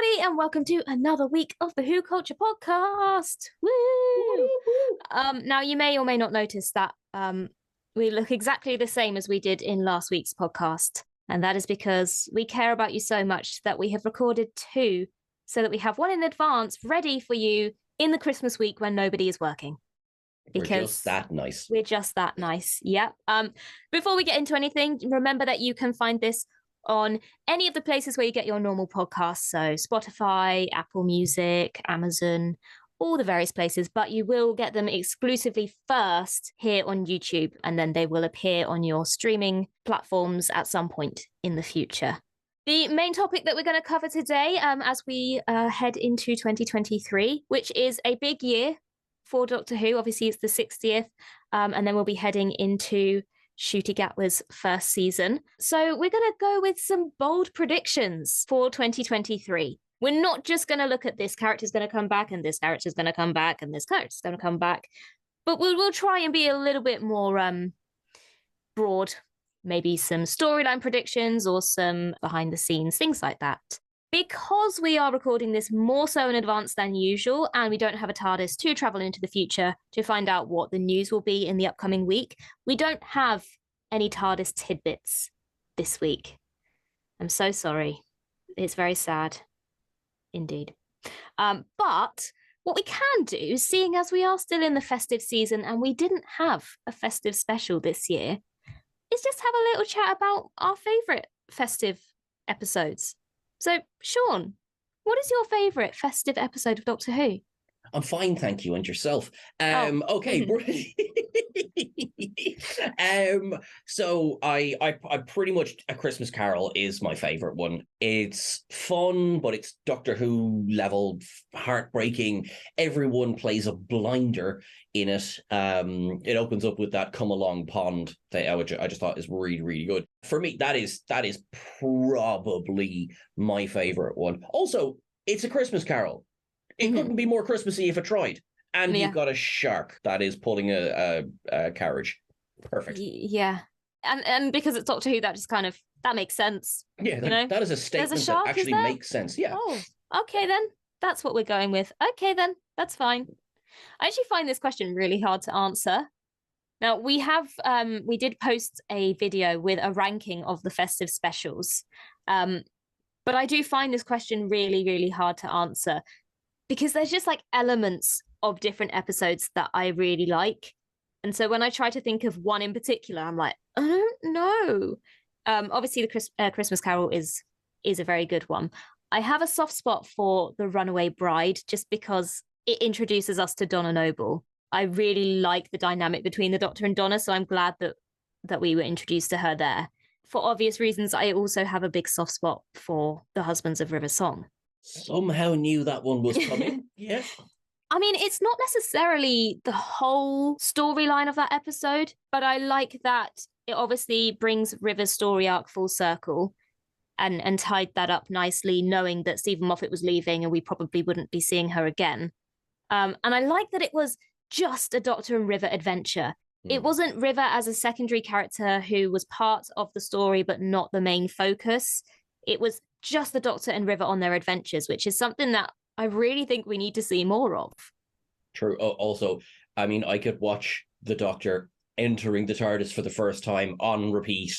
everybody, and welcome to another week of the WhoCulture podcast. Woo! Now, you may or may not notice that we look exactly the same as we did in last week's podcast, and that is because we care about you so much that we have recorded two so that we have one in advance ready for you in the Christmas week when nobody is working. Because we're just that nice. We're just that nice. Yep. Before we get into anything, remember that you can find this on any of the places where you get your normal podcasts. So Spotify, Apple Music, Amazon, all the various places, but you will get them exclusively first here on YouTube, and then they will appear on your streaming platforms at some point in the future. The main topic that we're going to cover today, as we head into 2023, which is a big year for Doctor Who. Obviously, it's the 60th, and then we'll be heading into Ncuti Gatwa's first season. So we're going to go with some bold predictions for 2023. We're not just going to look at this character's going to come back, and this character's going to come back, and this character's going to come back, but we'll try and be a little bit more broad, maybe some storyline predictions or some behind the scenes, things like that. Because we are recording this more so in advance than usual, and we don't have a TARDIS to travel into the future to find out what the news will be in the upcoming week, we don't have any TARDIS tidbits this week. I'm so sorry. It's very sad. Indeed. But what we can do, seeing as we are still in the festive season and we didn't have a festive special this year, is just have a little chat about our favourite festive episodes. So, Sean, what is your favourite festive episode of Doctor Who? I'm fine, thank you, and yourself. Okay. So I pretty much, A Christmas Carol is my favourite one. It's fun, but it's Doctor Who level heartbreaking. Everyone plays a blinder in it. It opens up with that "Come Along Pond" thing, which I just thought is really, really good. For me, that is probably my favourite one. Also, it's A Christmas Carol. It couldn't be more Christmassy if it tried. And you've got a shark that is pulling a carriage. Perfect. Yeah. And because it's Doctor Who, that just kind of, that makes sense. Yeah, that is a statement that actually makes sense. Yeah. Oh, okay then. That's what we're going with. Okay then. That's fine. I actually find this question really hard to answer. Now, we did post a video with a ranking of the festive specials. But I do find this question really, really hard to answer, because there's just like elements of different episodes that I really like. And so when I try to think of one in particular, I'm like, I don't know. Obviously, the Christmas Carol is a very good one. I have a soft spot for The Runaway Bride, just because it introduces us to Donna Noble. I really like the dynamic between the Doctor and Donna, so I'm glad that we were introduced to her there. For obvious reasons, I also have a big soft spot for The Husbands of River Song. Somehow knew that one was coming. Yeah. I mean, it's not necessarily the whole storyline of that episode, but I like that it obviously brings River's story arc full circle and tied that up nicely, knowing that Stephen Moffat was leaving and we probably wouldn't be seeing her again. And I like that it was just a Doctor and River adventure. It wasn't River as a secondary character who was part of the story, but not the main focus. It was just the Doctor and River on their adventures, which is something that I really think we need to see more of. True. Also, I mean, I could watch the Doctor entering the TARDIS for the first time on repeat.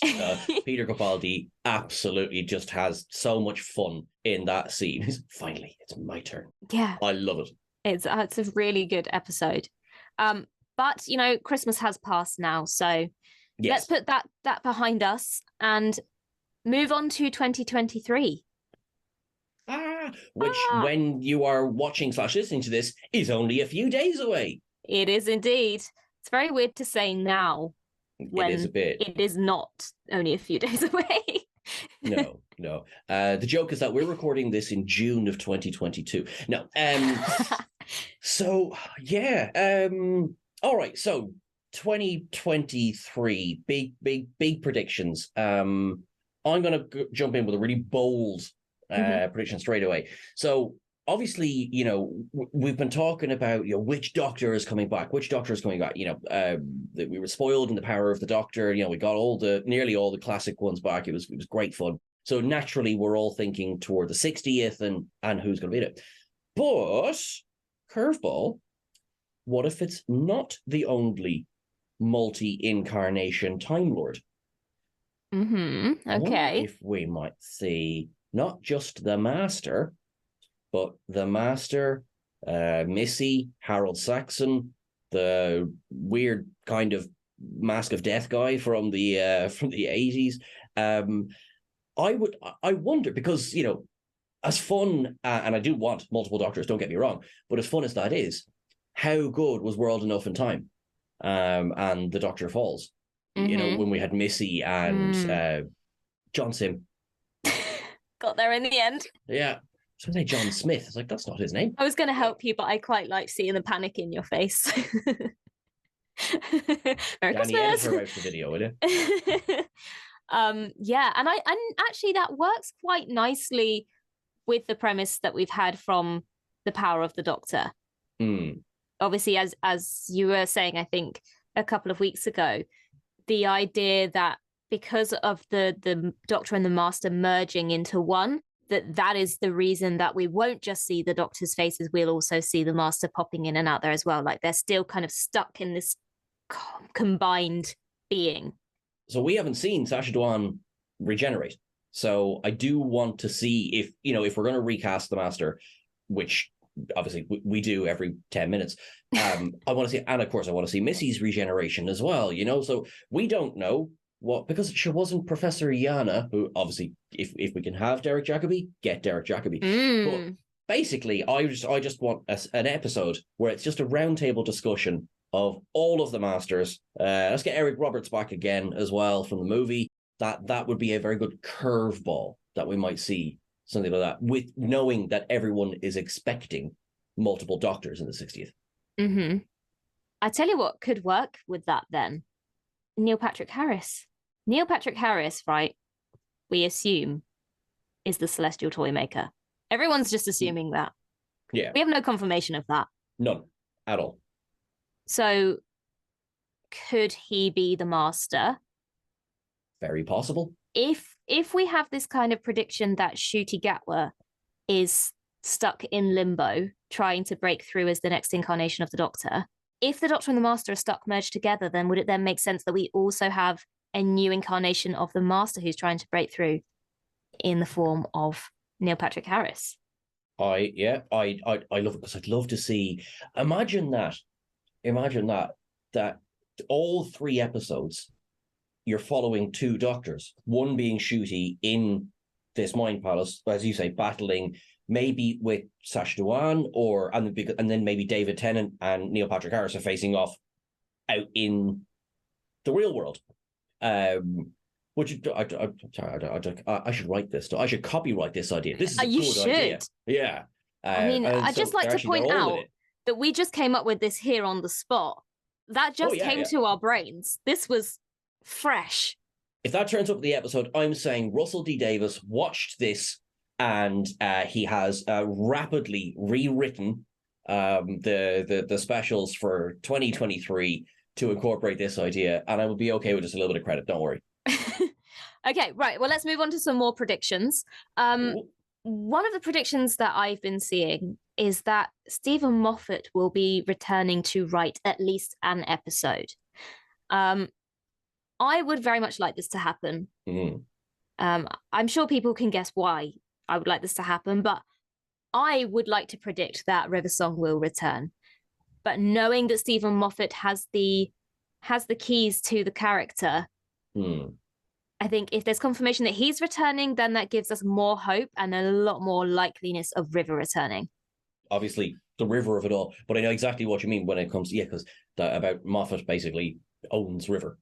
Peter Capaldi absolutely just has so much fun in that scene. Finally, it's my turn. Yeah. I love it. It's a really good episode. But, Christmas has passed now, so let's put that behind us and move on to 2023. Which, when you are watching / listening to this, is only a few days away. It is indeed. It's very weird to say now when it is a bit. It is not only a few days away. No. The joke is that we're recording this in June of 2022. No. So, yeah. All right. So, 2023, big predictions. I'm going to jump in with a really bold prediction straight away. So obviously, we've been talking about, which Doctor is coming back, that we were spoiled in the Power of the Doctor. We got nearly all the classic ones back. It was great fun. So naturally, we're all thinking toward the 60th and who's going to beat it. But, curveball, what if it's not the only multi-incarnation Time Lord? Mm-hmm. I wonder Okay. if we might see not just the Master, but the Master, Missy, Harold Saxon, the weird kind of Mask of Death guy from the 80s. I wonder, because as fun, and I do want multiple Doctors, don't get me wrong, but as fun as that is, how good was World Enough in Time, and the Doctor Falls? When we had Missy and John Sim. Got there in the end. Yeah. So say John Smith. It's like, that's not his name. I was going to help you, but I quite like seeing the panic in your face. Merry Danny, edit Christmas. her out the video, will you? Yeah, and actually that works quite nicely with the premise that we've had from The Power of the Doctor. Obviously, as you were saying, I think a couple of weeks ago, the idea that because of the Doctor and the Master merging into one, that is the reason that we won't just see the Doctor's faces, we'll also see the Master popping in and out there as well. Like they're still kind of stuck in this combined being. So we haven't seen Sacha Dhawan regenerate. So I do want to see if we're going to recast the Master, which obviously we do every 10 minutes. I want to see, and of course I want to see Missy's regeneration as well, So we don't know because she wasn't Professor Yana, who obviously, if we can have Derek Jacobi, get Derek Jacobi. But basically, I just want an episode where it's just a roundtable discussion of all of the Masters. Let's get Eric Roberts back again as well from the movie. That would be a very good curveball that we might see, something like that, with knowing that everyone is expecting multiple Doctors in the 60th. Mm-hmm. I tell you what could work with that then. Neil Patrick Harris. Neil Patrick Harris, right, we assume, is the Celestial Toymaker. Everyone's just assuming that. Yeah. We have no confirmation of that. None. At all. So could he be the Master? Very possible. If we have this kind of prediction that Ncuti Gatwa is stuck in limbo, trying to break through as the next incarnation of the Doctor, if the Doctor and the Master are stuck merged together, then would it then make sense that we also have a new incarnation of the Master who's trying to break through in the form of Neil Patrick Harris? I love it, because I'd love to see. Imagine that all 3 episodes you're following 2 Doctors, one being Ncuti in this Mind Palace, as you say, battling maybe with Sacha Dhawan, and then maybe David Tennant and Neil Patrick Harris are facing off out in the real world. Which I should write this. I should copyright this idea. This is a good idea. Yeah. I mean, I'd just like to point out that we just came up with this here on the spot. That just came to our brains. This was fresh. If that turns up in the episode, I'm saying Russell D. Davies watched this and he has rapidly rewritten the specials for 2023 to incorporate this idea, and I would be okay with just a little bit of credit. Don't worry. Okay, right. Well, let's move on to some more predictions. One of the predictions that I've been seeing is that Stephen Moffat will be returning to write at least an episode. I would very much like this to happen. I'm sure people can guess why I would like this to happen, but I would like to predict that River Song will return. But knowing that Stephen Moffat has the keys to the character, I think if there's confirmation that he's returning, then that gives us more hope and a lot more likeliness of River returning. Obviously, the River of it all, but I know exactly what you mean when it comes to, because about Moffat basically owns River.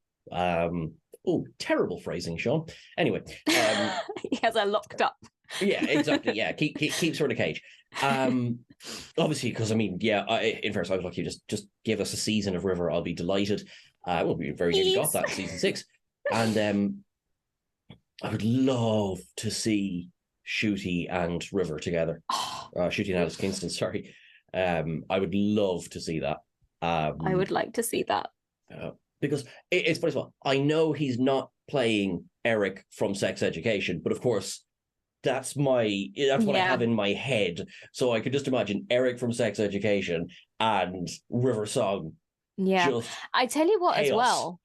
Terrible phrasing, Sean. Anyway, he has her locked up. Yeah, exactly. Yeah, keeps her in a cage. Obviously, because in fairness, I was lucky. Just give us a season of River, I'll be delighted. Well, we very nearly got that in season 6, and I would love to see Ncuti and River together. Ncuti and Alice Kingston, sorry. I would love to see that. I would like to see that. because it's funny as well. I know he's not playing Eric from Sex Education, but of course that's what I have in my head. So I could just imagine Eric from Sex Education and River Song. Yeah. I tell you what, chaos. as well,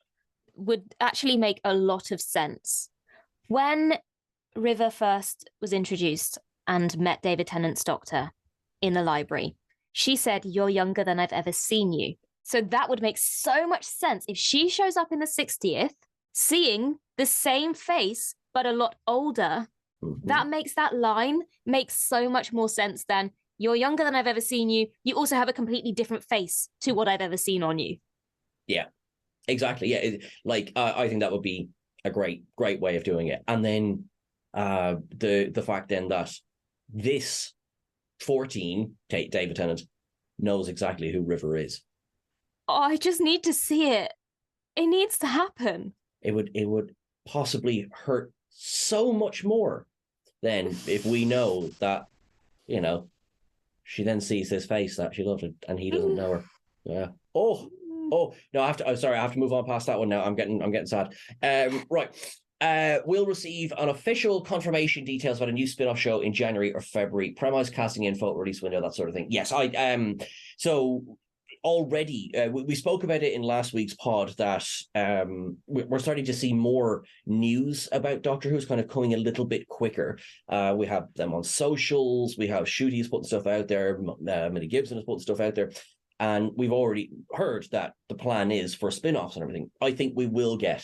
would actually make a lot of sense. When River first was introduced and met David Tennant's doctor in the library, she said, "You're younger than I've ever seen you." So that would make so much sense if she shows up in the 60th, seeing the same face, but a lot older. Mm-hmm. That makes that line make so much more sense than, "You're younger than I've ever seen you. You also have a completely different face to what I've ever seen on you." Yeah, exactly. Yeah, I think that would be a great way of doing it. And then the fact then that this 14, David Tennant, knows exactly who River is. Oh, I just need to see it. It needs to happen. It would possibly hurt so much more than if we know that, she then sees this face that she loved and he doesn't know her. Yeah. Oh no, I have to move on past that one now. I'm getting sad. Right. We'll receive an official confirmation details about a new spin-off show in January or February. Premise, casting info, release window, that sort of thing. Yes, so already we spoke about it in last week's pod that we're starting to see more news about Doctor Who's kind of coming a little bit quicker. We have them on socials. We have Shooty's putting stuff out there. Millie Gibson is putting stuff out there. And we've already heard that the plan is for spin-offs and everything. I think we will get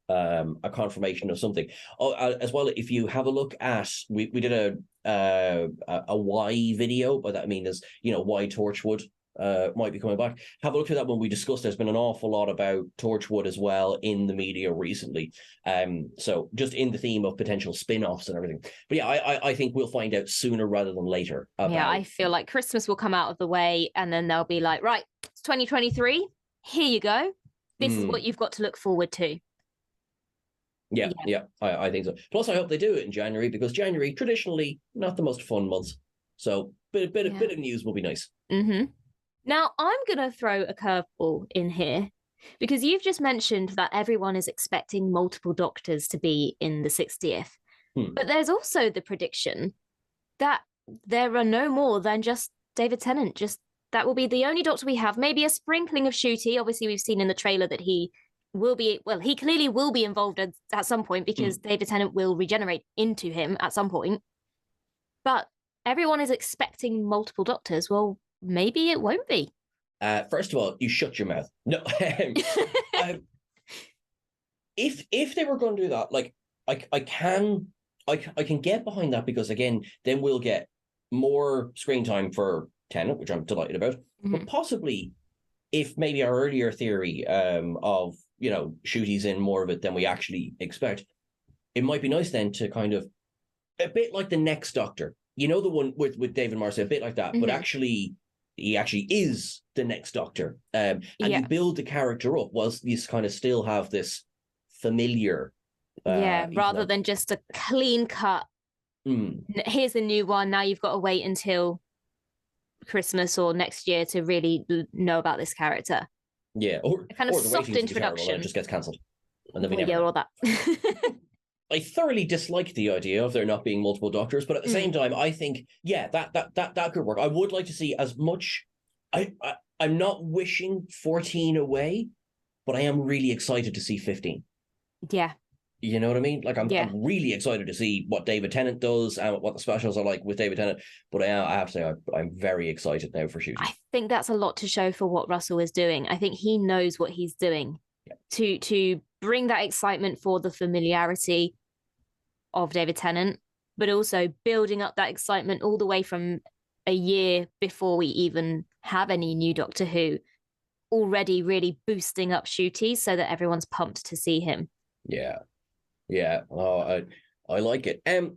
a confirmation of something. As well, if you have a look at, we did a why video, but that I mean is, why Torchwood might be coming back. Have a look at that when we discussed. There's been an awful lot about Torchwood as well in the media recently. So just in the theme of potential spin-offs and everything. But yeah, I think we'll find out sooner rather than later. Yeah, I feel like Christmas will come out of the way and then they'll be like, right, it's 2023. Here you go. This is what you've got to look forward to. Yeah, I think so. Plus, I hope they do it in January because January traditionally not the most fun months. So bit of news will be nice. Mm-hmm. Now I'm gonna throw a curveball in here because you've just mentioned that everyone is expecting multiple doctors to be in the 60th, but there's also the prediction that there are no more than just David Tennant. Just that will be the only doctor we have. Maybe a sprinkling of Shooty. Obviously, we've seen in the trailer that he clearly will be involved at some point because David Tennant will regenerate into him at some point. But everyone is expecting multiple doctors. Well, maybe it won't be. First of all, you shut your mouth. No. If they were going to do that, like I can get behind that because again, then we'll get more screen time for Tennant, which I'm delighted about. Mm-hmm. But possibly, if maybe our earlier theory of Shooty's in more of it than we actually expect, it might be nice then to kind of a bit like the next Doctor, the one with David Marseille, a bit like that, but actually he actually is the next Doctor, and you build the character up whilst you kind of still have this familiar, rather than just a clean cut. Here's a new one. Now you've got to wait until Christmas or next year to really know about this character. Yeah, or a kind of soft introduction. It just gets cancelled, and then we never. All that. I thoroughly dislike the idea of there not being multiple Doctors, but at the same time, I think that could work. I would like to see as much. I'm not wishing 14 away, but I am really excited to see 15. Yeah. You know what I mean? Like I'm really excited to see what David Tennant does and what the specials are like with David Tennant. But I have to say, I'm very excited now for Shooty. I think that's a lot to show for what Russell is doing. I think he knows what he's doing to bring that excitement for the familiarity of David Tennant, but also building up that excitement all the way from a year before we even have any new Doctor Who, already really boosting up Shooty so that everyone's pumped to see him. Yeah. Oh, I like it. I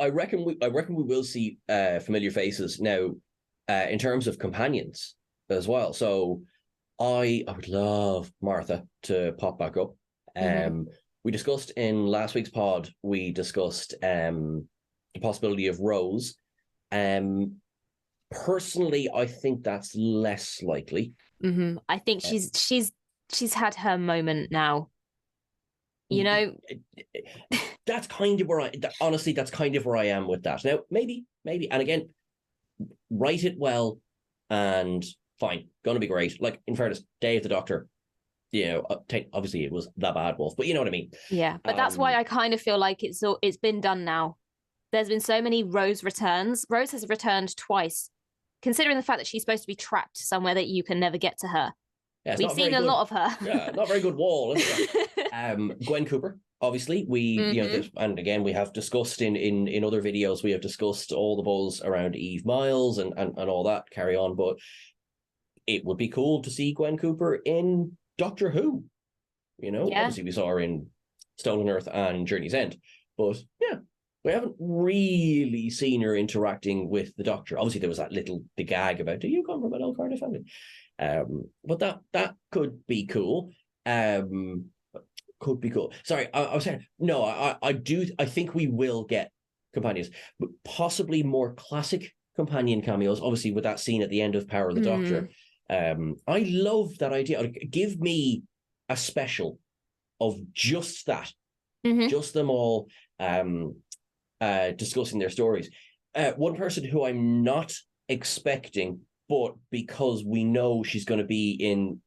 reckon we will see familiar faces now in terms of companions as well. So I would love Martha to pop back up. We discussed in last week's pod. We discussed the possibility of Rose. Personally, I think that's less likely. I think she's she's had her moment now. You know, that's kind of where honestly, that's kind of where I am with that. Now, maybe, and again, write it well and fine, gonna be great. Like, in fairness, Day of the Doctor, you know, obviously it was the bad wolf, but you know what I mean. Yeah, but that's why I kind of feel like it's been done now. There's been so many Rose returns. Rose has returned twice, considering the fact that she's supposed to be trapped somewhere that you can never get to her. Yeah, we've seen a lot of her. Yeah, not very good wall, is it? Gwen Cooper, obviously, we you know this, and again we have discussed in other videos, we have discussed all the buzz around Eve Miles and all that carry on, but it would be cool to see Gwen Cooper in Doctor Who. You know, obviously we saw her in Stolen Earth and Journey's End, but yeah, we haven't really seen her interacting with the Doctor. Obviously, there was that the gag about, do you come from an old Cardiff family? But that could be cool. Could be cool. Sorry, I was saying, no, I think we will get companions, but possibly more classic companion cameos, obviously with that scene at the end of Power of the Doctor. I love that idea. Give me a special of just that. Just them all discussing their stories. One person who I'm not expecting, but because we know she's going to be in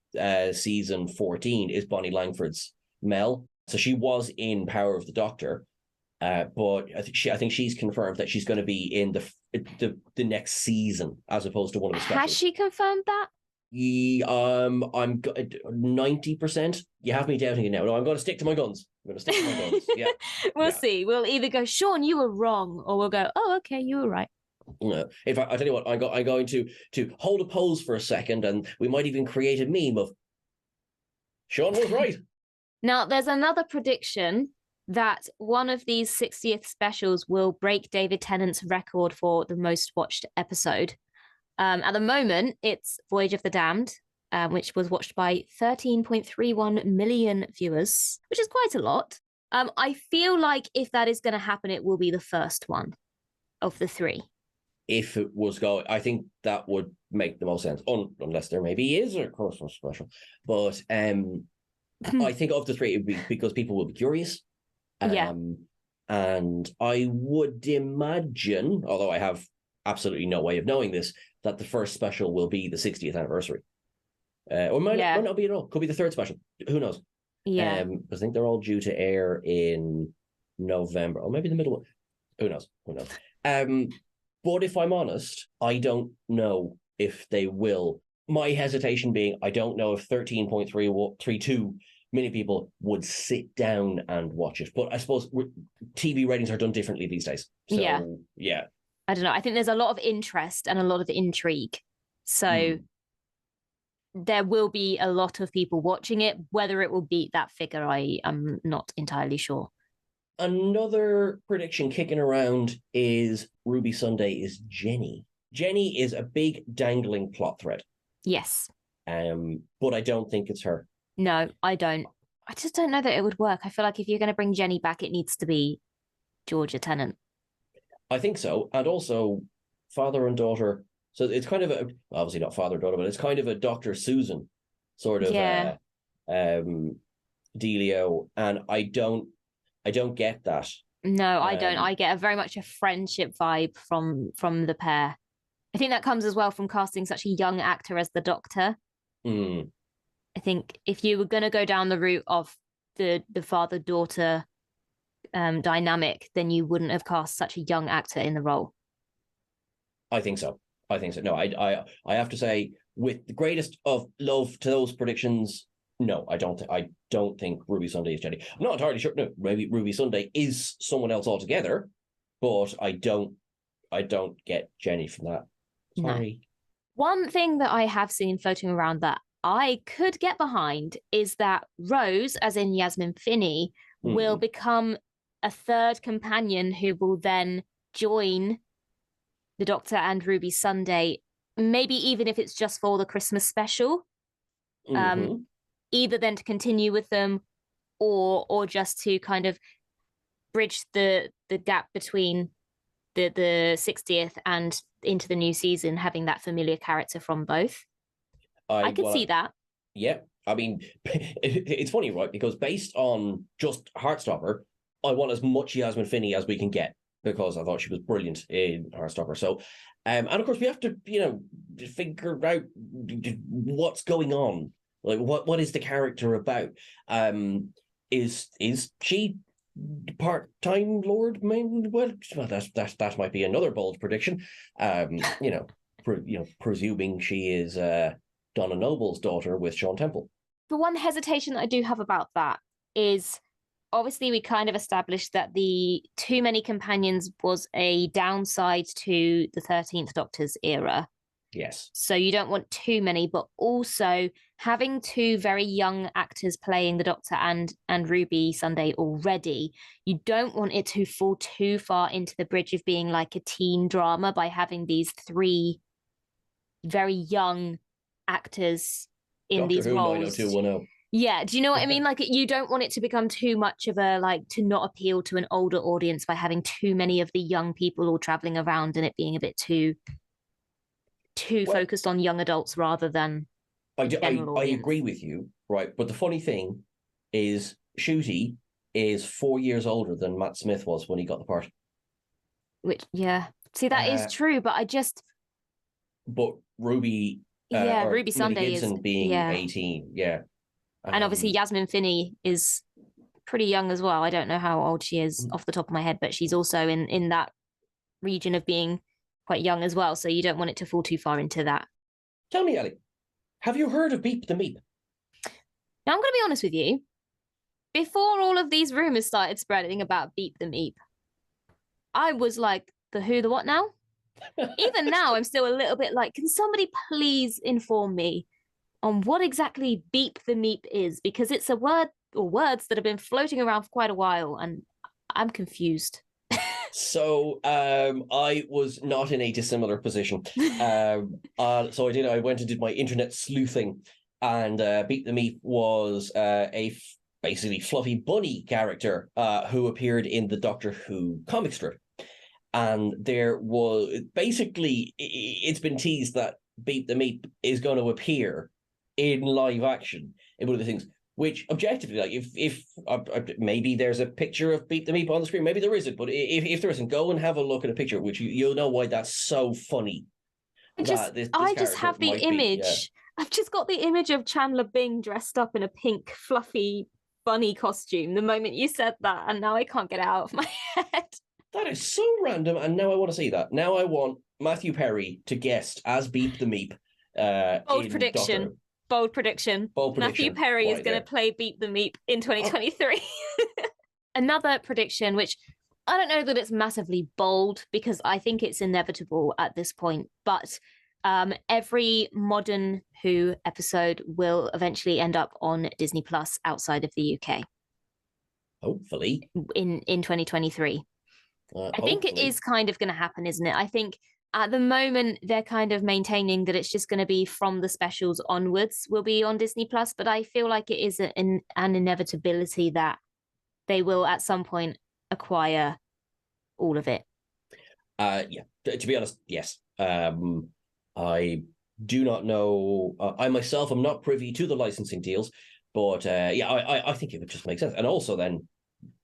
season 14, is Bonnie Langford's Mel. So she was in Power of the Doctor, but I think she's confirmed that she's going to be in the next season as opposed to one of the specials. Has she confirmed that? I'm 90%. You have me doubting it now. No, I'm going to stick to my guns. Yeah. We'll see. We'll either go, Sean, you were wrong, or we'll go, oh, okay, you were right. No. If I tell you what, I'm going to hold a pose for a second, and we might even create a meme of Sean was right. Now, there's another prediction that one of these 60th specials will break David Tennant's record for the most watched episode. At the moment, it's Voyage of the Damned, which was watched by 13.31 million viewers, which is quite a lot. I feel like if that is going to happen, it will be the first one of the three. If it was going, I think that would make the most sense, unless there maybe is a Christmas special. But I think of the three, it would be because people will be curious. And I would imagine, although I have absolutely no way of knowing this, that the first special will be the 60th anniversary. Or might not be at all. Could be the third special. Who knows? Yeah. I think they're all due to air in November, or maybe the middle one. Who knows? But if I'm honest, I don't know if they will. My hesitation being, I don't know if 13.32 million people would sit down and watch it. But I suppose TV ratings are done differently these days. So, yeah. I don't know. I think there's a lot of interest and a lot of intrigue. So there will be a lot of people watching it. Whether it will beat that figure, I am not entirely sure. Another prediction kicking around is Ruby Sunday is Jenny. Jenny is a big dangling plot thread. Yes. But I don't think it's her. No, I don't. I just don't know that it would work. I feel like if you're going to bring Jenny back, it needs to be Georgia Tennant. I think so. And also father and daughter. So it's kind of obviously not father and daughter, but it's kind of a Dr. Susan sort of dealio. And I don't get that. No, I don't. I get very much a friendship vibe from the pair. I think that comes as well from casting such a young actor as the Doctor. I think if you were going to go down the route of the father-daughter dynamic, then you wouldn't have cast such a young actor in the role. I think so. No, I have to say, with the greatest of love to those predictions, no, I don't think Ruby Sunday is Jenny. I'm not entirely sure. No, maybe Ruby Sunday is someone else altogether, but I don't get Jenny from that. Sorry. No. One thing that I have seen floating around that I could get behind is that Rose, as in Yasmin Finney, will become a third companion who will then join the Doctor and Ruby Sunday, maybe even if it's just for the Christmas special. Either then to continue with them or just to kind of bridge the gap between the 60th and into the new season, having that familiar character from both. I could see that. Yeah, I mean, it's funny, right? Because based on just Heartstopper, I want as much Yasmin Finney as we can get because I thought she was brilliant in Heartstopper. So, and of course, we have to, figure out what's going on. Like, what is the character about? Is she part-time Lord Main? Well, that might be another bold prediction. Presuming she is Donna Noble's daughter with Sean Temple. The one hesitation that I do have about that is obviously we kind of established that the too many companions was a downside to the 13th Doctor's era. Yes. So you don't want too many, but also having two very young actors playing the Doctor and Ruby Sunday already, you don't want it to fall too far into the bridge of being like a teen drama by having these three very young actors in Doctor these Who roles. 90210. Yeah, do you know what I mean? Like, you don't want it to become too much of a, like, to not appeal to an older audience by having too many of the young people all traveling around and it being a bit too focused on young adults rather than I audience. agree with you, right? But the funny thing is, Ncuti is 4 years older than Matt Smith was when he got the part. Which, yeah. See, that is true, but I just... But Ruby... Ruby Sunday Gibson is... being 18, yeah. And obviously Yasmin Finney is pretty young as well. I don't know how old she is off the top of my head, but she's also in that region of being quite young as well. So you don't want it to fall too far into that. Tell me, Ellie, have you heard of Beep the Meep? Now, I'm going to be honest with you. Before all of these rumors started spreading about Beep the Meep, I was like, the who, the what now? Even now, I'm still a little bit like, can somebody please inform me on what exactly Beep the Meep is? Because it's a word or words that have been floating around for quite a while, and I'm confused. So I was not in a dissimilar position. So I went and did my internet sleuthing, and Beep the Meep was basically fluffy bunny character who appeared in the Doctor Who comic strip. And there was basically, it's been teased that Beep the Meep is going to appear in live action in one of the things, which objectively, like if maybe there's a picture of Beep the Meep on the screen, maybe there isn't, but if there isn't, go and have a look at a picture, which you'll know why that's so funny. I just have the image. Yeah. I've just got the image of Chandler Bing dressed up in a pink fluffy bunny costume the moment you said that, and now I can't get it out of my head. That is so random, and now I want to see that. Now I want Matthew Perry to guest as Beep the Meep. Bold prediction. Bold prediction. Matthew Perry is going to play Beep the Meep in 2023. Another prediction, which I don't know that it's massively bold because I think it's inevitable at this point, but every modern Who episode will eventually end up on Disney Plus outside of the UK. Hopefully. In 2023. I think it is kind of going to happen, isn't it? I think at the moment they're kind of maintaining that it's just going to be from the specials onwards will be on Disney Plus, but I feel like it is an inevitability that they will at some point acquire all of it. Yeah, to be honest, yes. I do not know. I myself am not privy to the licensing deals, but I think it would just make sense, and also then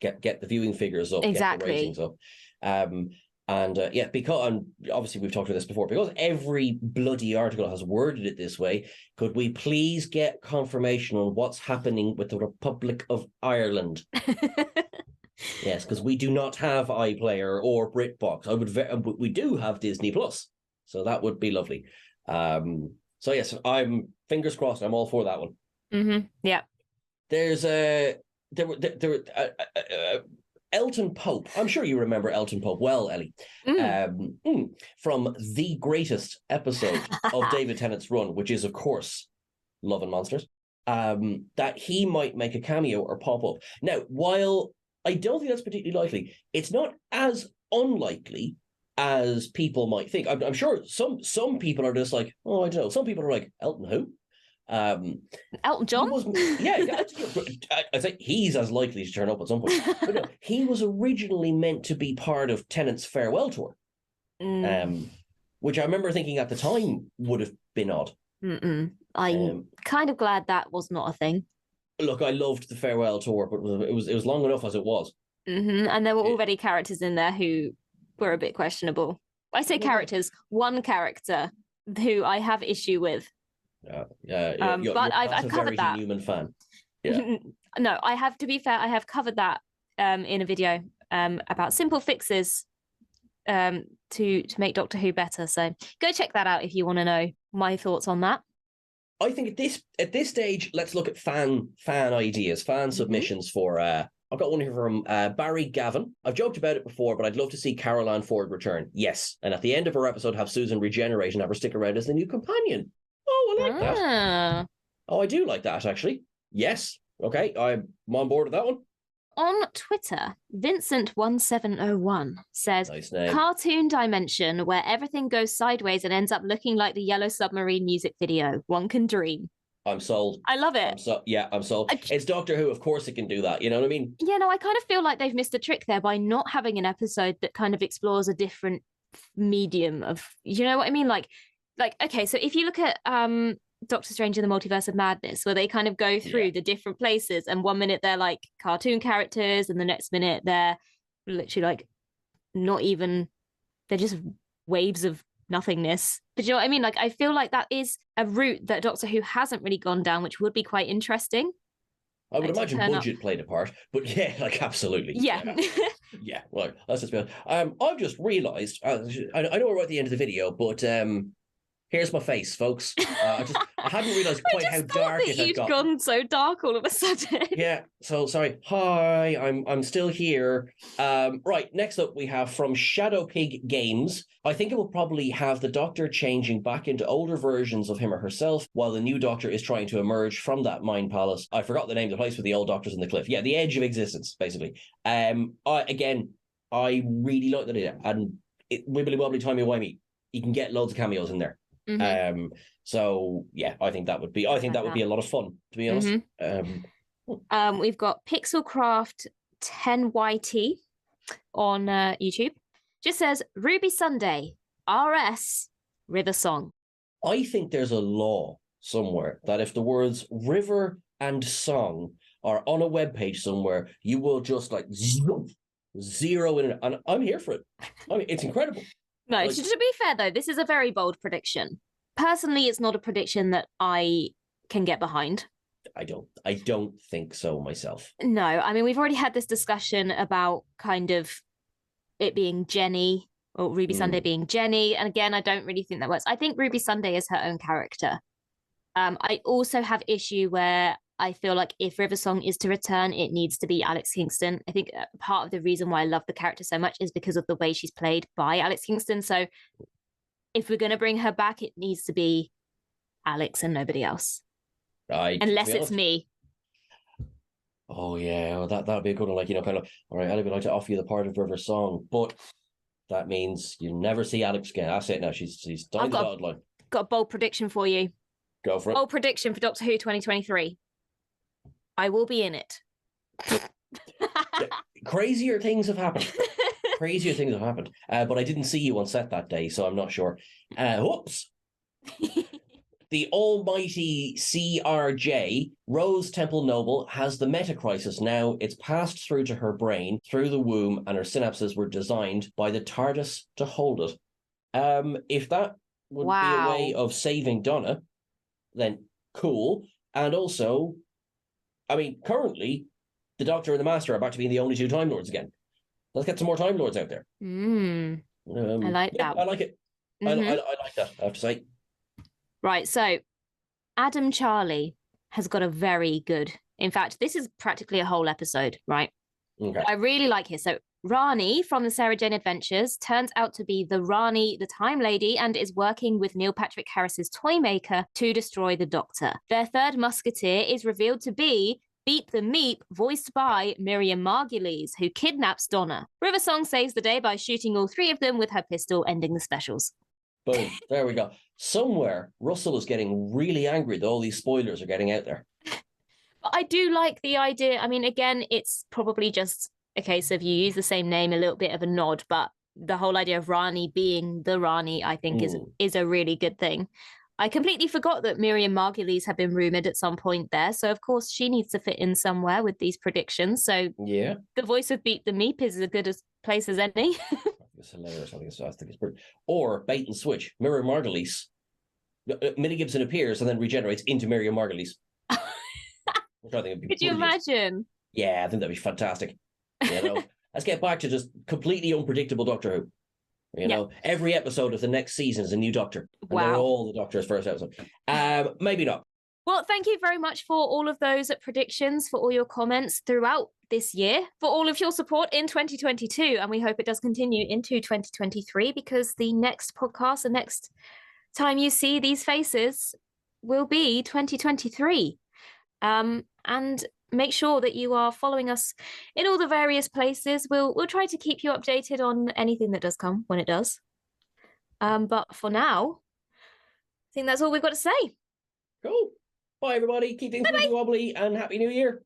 get the viewing figures up, exactly. Get the ratings up. Because obviously we've talked about this before, because every bloody article has worded it this way, could we please get confirmation on what's happening with the Republic of Ireland? Yes, because we do not have iPlayer or BritBox. We do have Disney Plus, so that would be lovely. So yes, I'm fingers crossed. I'm all for that one. Mm-hmm. Yeah. There's Elton Pope. I'm sure you remember Elton Pope well, Ellie. From the greatest episode of David Tennant's run, which is, of course, Love and Monsters, that he might make a cameo or pop up. Now, while I don't think that's particularly likely, it's not as unlikely as people might think. I'm sure some people are just like, oh, I don't know. Some people are like, Elton who? Elton John? I think he's as likely to turn up at some point. But no, he was originally meant to be part of Tennant's farewell tour, which I remember thinking at the time would have been odd. I'm kind of glad that was not a thing. Look, I loved the farewell tour, but it was long enough as it was. And there were already characters in there who were a bit questionable. I say characters, one character who I have issue with. But I've covered that. Newman fan. Yeah. No, I have, to be fair, I have covered that in a video about simple fixes to make Doctor Who better. So go check that out if you want to know my thoughts on that. I think at this stage, let's look at fan ideas, fan submissions for. I've got one here from Barry Gavin. I've joked about it before, but I'd love to see Caroline Ford return. Yes, and at the end of her episode, have Susan regenerate and have her stick around as the new companion. Oh, I like that. Oh, I do like that actually. Yes. Okay, I'm on board with that one. On Twitter, Vincent1701 says, nice name. Cartoon dimension where everything goes sideways and ends up looking like the Yellow Submarine music video. One can dream. I'm sold. I love it. I'm sold. It's Doctor Who, of course it can do that. You know what I mean? Yeah, no, I kind of feel like they've missed a trick there by not having an episode that kind of explores a different medium of, you know what I mean? Like, okay, so if you look at Doctor Strange in the Multiverse of Madness, where they kind of go through the different places, and one minute they're like cartoon characters, and the next minute they're literally like not even, they're just waves of nothingness. But you know what I mean? Like, I feel like that is a route that Doctor Who hasn't really gone down, which would be quite interesting. I would imagine budget played a part, but yeah, like absolutely. Yeah. Yeah, well, let's just be honest. I've just realised, I know we're at the end of the video, but here's my face, folks. I hadn't realised quite how dark it had gotten. Gone so dark all of a sudden. Yeah, so sorry. Hi, I'm still here. Right, next up we have from Shadow Pig Games. I think it will probably have the Doctor changing back into older versions of him or herself while the new Doctor is trying to emerge from that mind palace. I forgot the name of the place with the old Doctors in the cliff. Yeah, the edge of existence, basically. I really like that idea. And wibbly wobbly timey wimey, you can get loads of cameos in there. So yeah, I think that would be a lot of fun, to be honest. We've got Pixelcraft 10YT on YouTube. Just says Ruby Sunday RS River Song. I think there's a law somewhere that if the words river and song are on a webpage somewhere, you will just like zero in it, and I'm here for it. I mean, it's incredible. No, like, to be fair though, this is a very bold prediction. Personally, it's not a prediction that I can get behind. I don't think so myself. No, I mean, we've already had this discussion about kind of it being Jenny, or Ruby Sunday being Jenny, and again, I don't really think that works. I think Ruby Sunday is her own character. I also have issue where I feel like if River Song is to return, it needs to be Alex Kingston. I think part of the reason why I love the character so much is because of the way she's played by Alex Kingston. So if we're going to bring her back, it needs to be Alex and nobody else. Unless it's me. Oh, yeah, well, that would be a good one. Like, you know, kind of, all right, Alex would like to offer you the part of River Song, but that means you never see Alex again. That's it now. She's dying the dotted line. Got a bold prediction for you. Go for it. Bold prediction for Doctor Who 2023. I will be in it. Crazier things have happened. But I didn't see you on set that day, so I'm not sure. Whoops. The almighty CRJ, Rose Temple Noble, has the meta crisis now. It's passed through to her brain, through the womb, and her synapses were designed by the TARDIS to hold it. If that would be a way of saving Donna, then cool. And also, I mean, currently, the Doctor and the Master are back to being the only two Time Lords again. Let's get some more Time Lords out there. I like that. I like it. I like that, I have to say. Right, so Adam Charlie has got a very good... In fact, this is practically a whole episode, right? Okay. I really like it. So Rani from the Sarah Jane Adventures turns out to be the Rani, the Time Lady, and is working with Neil Patrick Harris's Toymaker to destroy the Doctor. Their third musketeer is revealed to be Beep the Meep, voiced by Miriam Margulies, who kidnaps Donna. River Song saves the day by shooting all three of them with her pistol, ending the specials. Boom. There we go. Somewhere, Russell is getting really angry that all these spoilers are getting out there. I do like the idea. I mean, again, it's probably just a case of you use the same name, a little bit of a nod, but the whole idea of Rani being the Rani, I think, is a really good thing. I completely forgot that Miriam Margulies had been rumoured at some point there. So, of course, she needs to fit in somewhere with these predictions. So, Yeah. the voice of Beat the Meep is as good a place as any. It's hilarious. I think it's brilliant. Or bait and switch. Miriam Margolyes. Millie Gibson appears and then regenerates into Miriam Margolyes. Which I think would be Could brilliant. you imagine? Yeah, I think that'd be fantastic. Let's get back to just completely unpredictable Doctor Who. Every episode of the next season is a new Doctor. And they're all the Doctor's first episode. Maybe not. Well, thank you very much for all of those predictions, for all your comments throughout this year, for all of your support in 2022. And we hope it does continue into 2023, because the next podcast, the next time you see these faces will be 2023. And make sure that you are following us in all the various places. We'll try to keep you updated on anything that does come when it does. But for now, I think that's all we've got to say. Cool. Bye, everybody. Keep things wibbly wobbly and Happy New Year.